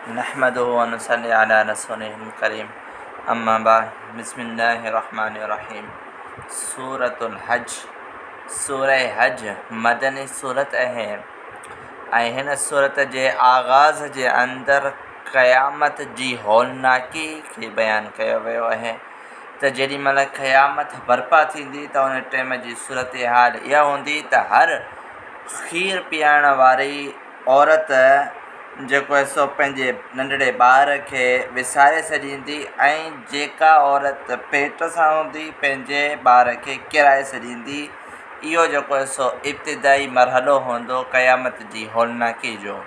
नहमदुहु व नुसल्ली अला रसूलिहिल करीम अम्मा बाद बिस्मिल्लाहिर्रहमानिर्रहीम। सूरतुल हज सूरह हज मदनी सूरत है। हिन सूरत जे आगाज़ जे अंदर क़यामत जी हौलनाकी खे बयान कयो वियो आहे त जेॾी महिल क़यामत बर्पा थींदी त उन टाइम जी सूरत हाल इहा हूंदी त हर खीर पीआरण वारी औरत जेको आहे सो पंहिंजे नंढड़े ॿार खे विसारे छॾींदी ऐं जेका औरत पेट सां हूंदी पंहिंजे ॿार खे किराए छॾींदी। इहो जेको आहे सो इब्तिदाई मरहलो हूंदो क़यामत जी हौलनाकी जो।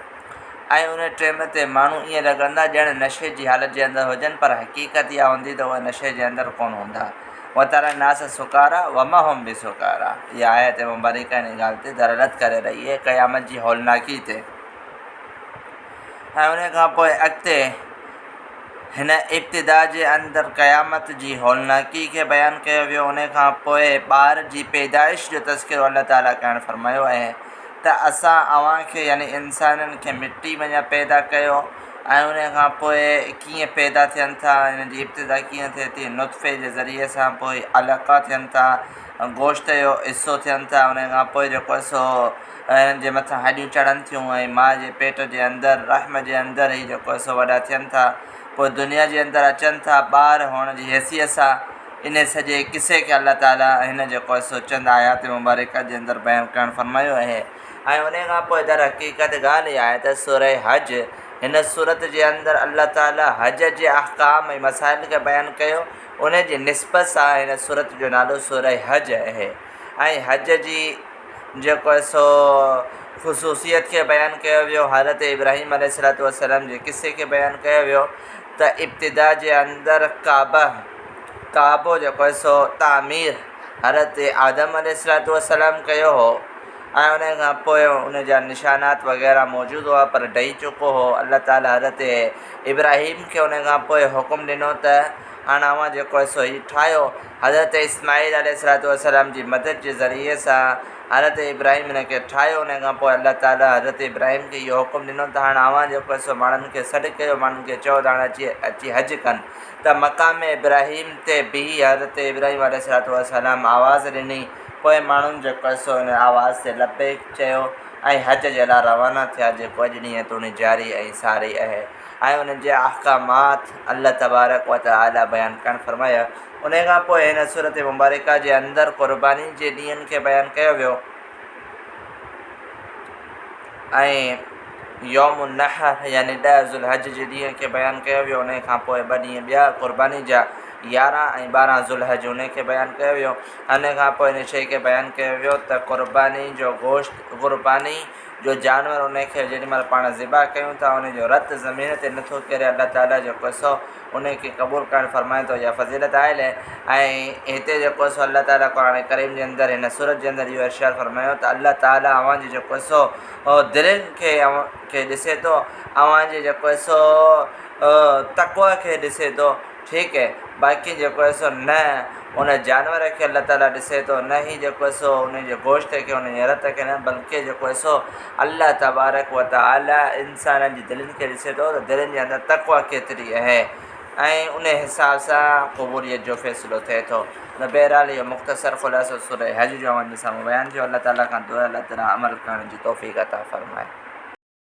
ऐं उन टाइम ते माण्हू ईअं लॻंदा ॼण नशे जी हालत जे अंदरि हुजनि, पर हक़ीक़त इहा हूंदी त उहा नशे जे अंदरि कोन हूंदा। वतरा नास सुकारा वमा हम बि सुकारा। इहा आयत मुबारका इन ॻाल्हि ते दलालत करे रही आहे क़यामत जी हौलनाकी ते। ऐं उन खां पोइ अॻिते हिन इब्तिदा जे अंदरि क़यामत जी हौलनाकी खे बयानु कयो वियो। उन खां पोइ ॿार जी पैदाइश जो तज़किरो अल्लाह ताला करणु फ़रमायो आहे त असां अव्हांखे यानी इंसाननि खे मिटी वञा पैदा कयो ऐं उन खां पोइ कीअं पैदा थियनि था, हिन जी इब्तिदा कीअं थिए थी, नुत्फ़े जे ज़रिए सां, पोइ अलक़ा थियनि था, गोश्त जो हिसो थियनि था, उन खां पोइ जेको आहे सो हिननि जे मथां हॾियूं चढ़नि थियूं ऐं माउ जे पेट जे अंदरि रहम जे अंदरि ई जेको आहे सो वॾा थियनि था, पोइ दुनिया जे अंदरि अचनि था ॿार हुअण जी हैसियत सां। इन सॼे किसे खे अल्लाह ताला हिन जेको आहे सो चंद आयात मुबारका जे अंदरि बयानु करणु फ़रमायो आहे। ऐं उन खां पोइ दर हक़ीक़त ॻाल्हि इहा आहे त सूरह हज हिन सूरत जे अंदरि अल्लाह ताला हज जे अहकाम ऐं मसाइल खे बयानु कयो। उन जी निस्बत सां हिन सूरत जो नालो सूरह हज आहे। ऐं हज जी जेको आहे सो ख़ुसूसियत खे बयानु कयो वियो। हज़रत इब्राहीम अलैहिस्सलातु वस्सलाम जे किसे खे बयानु कयो वियो त इब्तिदा जे अंदरि काबो जेको आहे सो तामीर हज़रत आदम अलैहिस्सलातु वस्सलाम कयो हो ऐं उन खां पोइ उन जा निशानात वग़ैरह मौजूदु हुआ पर ॾही चुको हो। अल्लाह ताला हज़रत इब्राहीम खे उन खां पोइ हुकुम ॾिनो त हाणे अव्हां जेको आहे सो हीउ ठाहियो। हज़रत इस्माईल अलैहिस्सलातु वस्सलाम जी मदद जे ज़रिए सां हज़रत इब्राहीम हिन खे ठाहियो। उन खां पोइ अल्लाह ताला हज़रत इब्राहीम खे इहो हुकुम ॾिनो त हाणे अव्हां जेको आहे सो माण्हुनि खे सॾु कयो, माण्हुनि खे चयो त हाणे अची हज कनि। त मक़ाम इब्राहीम ते बीही हज़रत इब्राहीम अलैहिस्सलातु वस्सलाम आवाज़ ॾिनी। पोइ माण्हुनि जेको आहे सो हिन आवाज़ ते लबैक चयो ऐं हज जे लाइ रवाना थिया, जेको अॼु ॾींहं ताईं जारी ऐं सारी आहे। ऐं उन जे अहकामात अल्लाह तबारक व तआला बयानु करणु फ़रमाया। उन खां पोइ हिन सूरत मुबारका जे अंदरि क़ुर्बानी जे ॾींहंनि खे बयानु कयो वियो ऐं यौमुन नहर यानी 10 ज़ुल्हज जे ॾींहं खे बयानु कयो वियो। उन खां पोइ ॿ ॾींहं ॿिया क़ुर्बानी जा 11 ऐं 12 ज़ुल्हज उन खे बयानु कयो वियो। इन खां पोइ इन शइ खे बयानु कयो वियो त क़ुर्बानी जो गोश्त, क़ुर्बानी जो जानवर उन खे जेॾी महिल पाण ज़िबा कयूं था उन जो रत ज़मीन ते नथो किरे, अल्लाह ताला जेको सो उन खे क़बूल करणु फ़रमाए थो। इहा फ़ज़ीलत आयल आहे। ऐं हिते जेको सो अल्लाह ताला क़ुरान करीम जे अंदरि हिन सूरत जे अंदरि इहो इरशाद फ़रमायो त अल्लाह ताला अव्हांजी जेको सो दिलनि खे ॾिसे थो, अव्हांजे जेको आहे सो तक़वा खे ॾिसे थो। ठीकु आहे, बाक़ी जेको आहे सो न उन जानवर खे अल्लाह ताला ॾिसे थो, न ई जेको आहे सो उन जे गोश्त खे, उन जे रत खे न, बल्कि जेको आहे सो अल्लाह तबारक व तआला इंसाननि जी दिलनि खे ॾिसे थो त दिलनि जे अंदरि तक़वा केतिरी आहे ऐं उन हिसाब सां क़बूलियत जो फ़ैसिलो थिए थो। त बहरहाल इहो मुख़्तसर ख़ुलासो सूरह हज जो अव्हांजे साम्हूं बयानु थियो। अल्लाह ताला खां दुआ अल्लाह ताला अमल करण जी तौफ़ीक़ अता फ़रमाए।